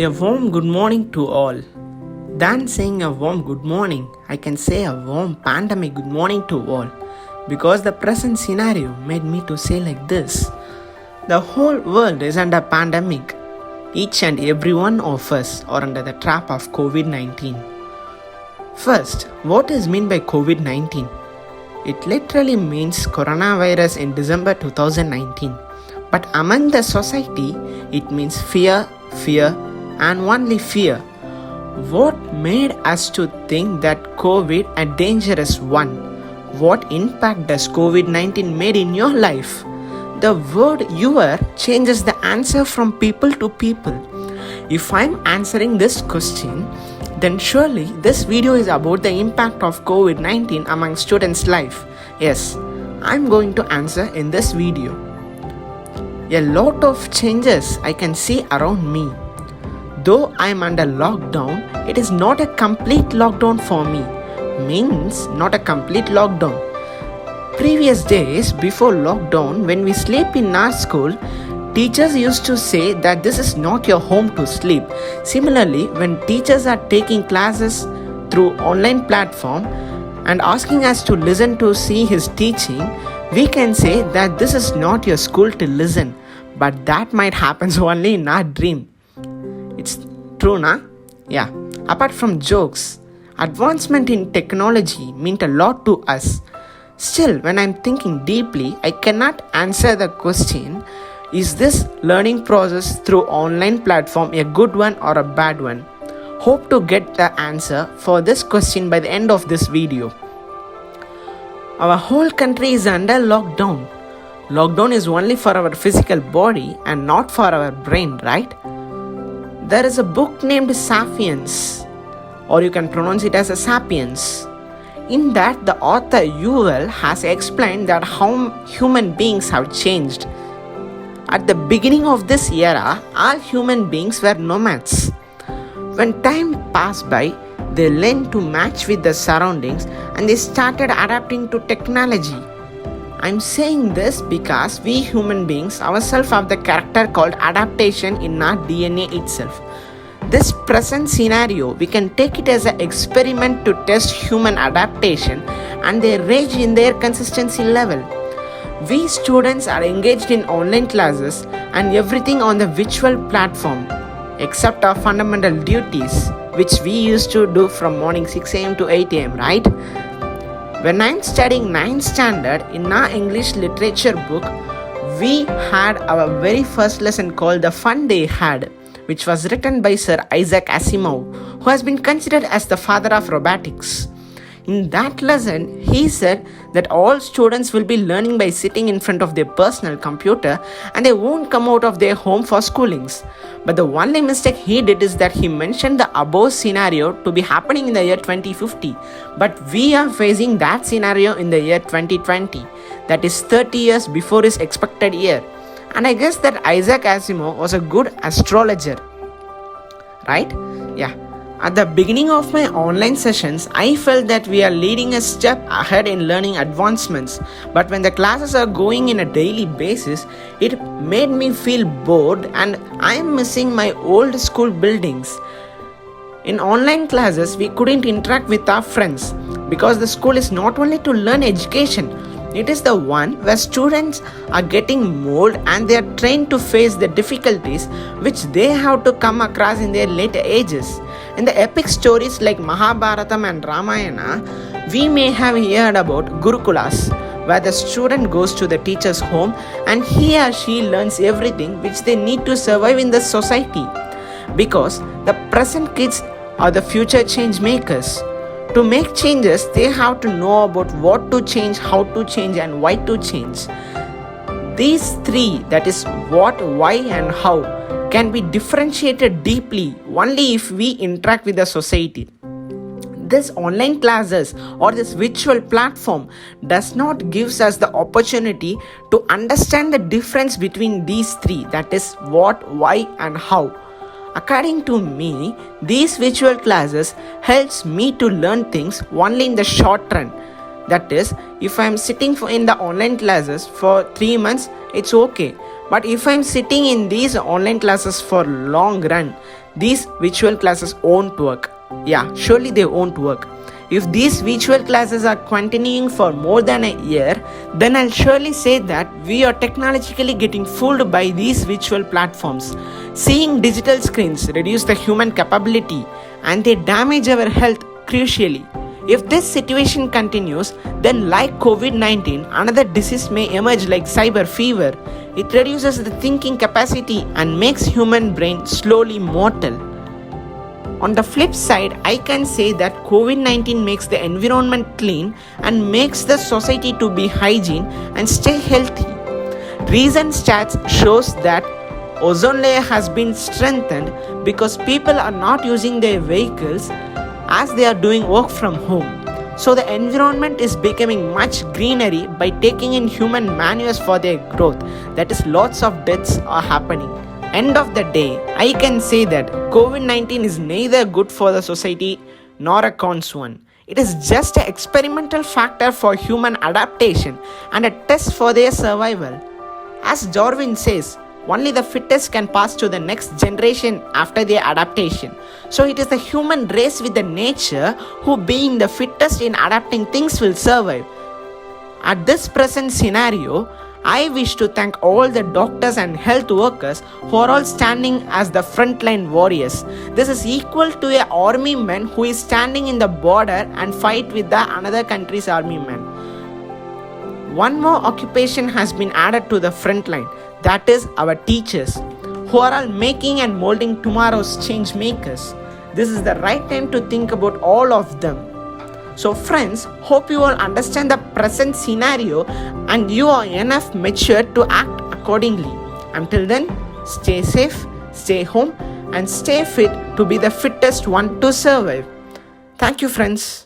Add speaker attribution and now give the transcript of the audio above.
Speaker 1: A warm good morning to all. Than saying a warm good morning, I can say a warm pandemic good morning to all, because the present scenario made me to say like this. The whole world is under pandemic. Each and every one of us are under the trap of COVID-19. First, what is meant by COVID-19? It literally means coronavirus in December 2019. But among the society, it means fear, and only fear. What made us to think that COVID a dangerous one? What impact does COVID-19 made in your life? The word "your" changes the answer from people to people. If I'm answering this question, then surely this video is about the impact of COVID-19 among students' life. Yes, I'm going to answer in this video. A lot of changes I can see around me. Though I am under lockdown, it is not a complete lockdown for me. Means not a complete lockdown. Previous days before lockdown, when we sleep in our school, teachers used to say that this is not your home to sleep. Similarly, when teachers are taking classes through online platform and asking us to listen to see his teaching, we can say that this is not your school to listen. But that might happen only in our dream. It's true, na? Yeah. Apart from jokes, advancement in technology meant a lot to us. Still, when I'm thinking deeply, I cannot answer the question, is this learning process through online platform a good one or a bad one? Hope to get the answer for this question by the end of this video. Our whole country is under lockdown. Lockdown is only for our physical body and not for our brain, right? There is a book named Sapiens, or you can pronounce it as a Sapiens. In that, the author Yuval has explained that how human beings have changed. At the beginning of this era, all human beings were nomads. When time passed by, they learned to match with the surroundings and they started adapting to technology. I'm saying this because we human beings ourselves have the character called adaptation in our DNA itself. This present scenario, we can take it as an experiment to test human adaptation and their range in their consistency level. We students are engaged in online classes and everything on the virtual platform, except our fundamental duties, which we used to do from morning 6 a.m. to 8 a.m., right? When I'm studying 9th standard, in our English literature book, we had our very first lesson called The Fun They Had, which was written by Sir Isaac Asimov, who has been considered as the father of robotics. In that lesson, he said that all students will be learning by sitting in front of their personal computer and they won't come out of their home for schoolings. But the only mistake he did is that he mentioned the above scenario to be happening in the year 2050. But we are facing that scenario in the year 2020. That is 30 years before his expected year. And I guess that Isaac Asimov was a good astrologer. Right? Yeah. At the beginning of my online sessions, I felt that we are leading a step ahead in learning advancements. But when the classes are going in a daily basis, it made me feel bored and I am missing my old school buildings. In online classes, we couldn't interact with our friends because the school is not only to learn education, it is the one where students are getting molded and they are trained to face the difficulties which they have to come across in their later ages. In the epic stories like Mahabharatam and Ramayana, we may have heard about Gurukulas, where the student goes to the teacher's home and he or she learns everything which they need to survive in the society. Because the present kids are the future change makers. To make changes, they have to know about what to change, how to change, and why to change. These three, that is what, why, and how, can be differentiated deeply only if we interact with the society. This online classes or this virtual platform does not give us the opportunity to understand the difference between these three, that is what, why, and how. According to me, these virtual classes helps me to learn things only in the short run. That is, if I am sitting in the online classes for 3 months, it's okay. But if I am sitting in these online classes for long run, these virtual classes won't work. Yeah, surely they won't work. If these virtual classes are continuing for more than a year, then I'll surely say that we are technologically getting fooled by these virtual platforms. Seeing digital screens reduce the human capability and they damage our health crucially. If this situation continues, then like COVID-19, another disease may emerge like cyber fever. It reduces the thinking capacity and makes human brain slowly mortal. On the flip side, I can say that COVID-19 makes the environment clean and makes the society to be hygiene and stay healthy. Recent stats shows that ozone layer has been strengthened because people are not using their vehicles as they are doing work from home. So the environment is becoming much greenery by taking in human manures for their growth. That is, lots of deaths are happening. End of the day, I can say that COVID-19 is neither good for the society nor a cons one. It is just an experimental factor for human adaptation and a test for their survival. As Darwin says, only the fittest can pass to the next generation after their adaptation. So it is the human race with the nature who, being the fittest in adapting things, will survive. At this present scenario, I wish to thank all the doctors and health workers who are all standing as the frontline warriors. This is equal to an army man who is standing in the border and fight with the another country's army man. One more occupation has been added to the front line, that is our teachers, who are all making and molding tomorrow's change makers. This is the right time to think about all of them. So friends, hope you all understand the present scenario and you are enough mature to act accordingly. Until then, stay safe, stay home and stay fit to be the fittest one to survive. Thank you friends.